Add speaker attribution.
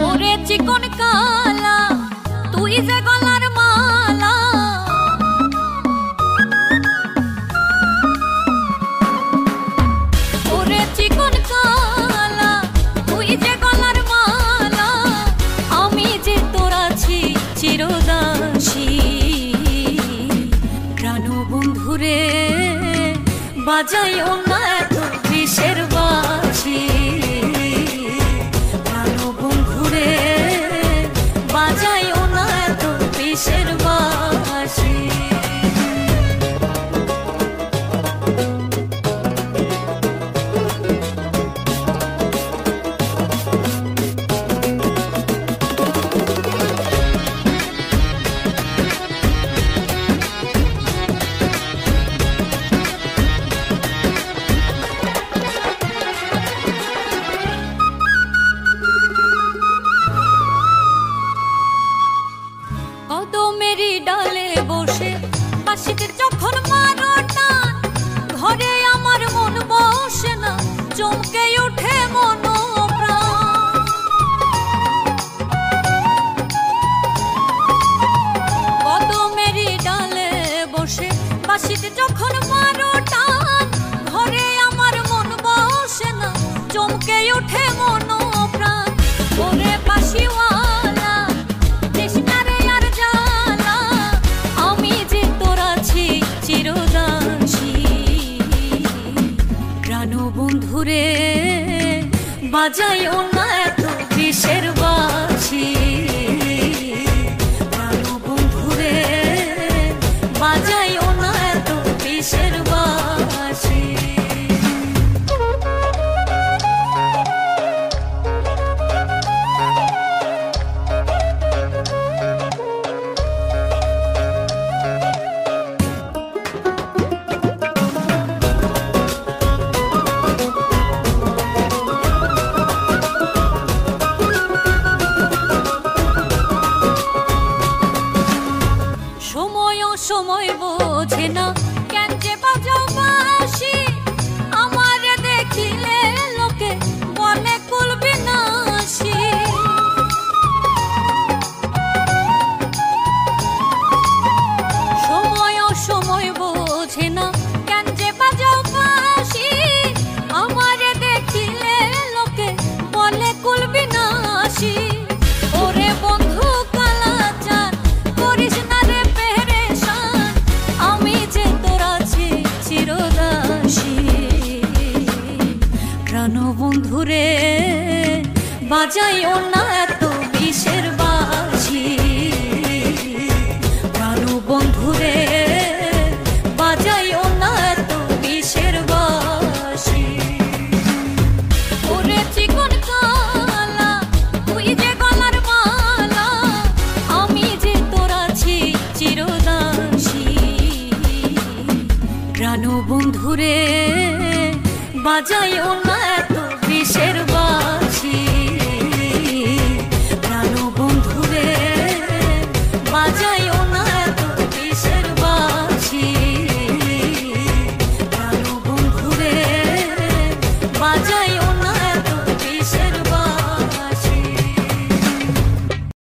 Speaker 1: ওরে চিকন কালা তুই যে গলার মালা, ওরে চিকন কালা তুই যে গলার মালা, আমি যে তোর আছি চিরদাসী। প্রাণ বন্ধুরে বাজাইও না এত বিষের বাঁশি, প্রাণ বন্ধুরে বাজাইও না এত বিষের বাঁশি। কদমেরই ডালে বসে বাঁশিতে যখন মারো টান, ঘরে আমার মন বসে না, চমকে ওঠে মন প্রাণ। কদমেরই ডালে বসে বাঁশিতে যখন মারো টান, ঘরে আমার মন বসে না, চমকে ওঠে মন প্রাণ। ওরে বাঁশিওয়ালা চিরদাসী, প্রাণ বন্ধুরে বাজাইও না এত বিষের বাঁশি, প্রাণ বন্ধুরে বাজাইও না এত বিষের বাঁশি। সময় বোঝে না কেন যে বাজাও বাঁশি, আমারে দেখিলে লোকে বলে কুল বিনাশী। সময় বোঝে না কেন যে বাজাও বাঁশি, আমারে দেখিলে লোকে বলে কুল বিনাশী। ওরে বন্ধু কালা চান করিস না রে পেরেশান, আমি যে তোর আছি চিরদাসী। প্রাণ বন্ধুরে বাজাইও না এত বিষের বাঁশি, প্রাণ বন্ধুরে বাজাইও না এত বিষের বাঁশি। ওরে চিকন কালা তুই যে গলার মালা, আমি যে তোর আছি চিরদাসী। প্রাণ বন্ধুরে বাজাইও না এত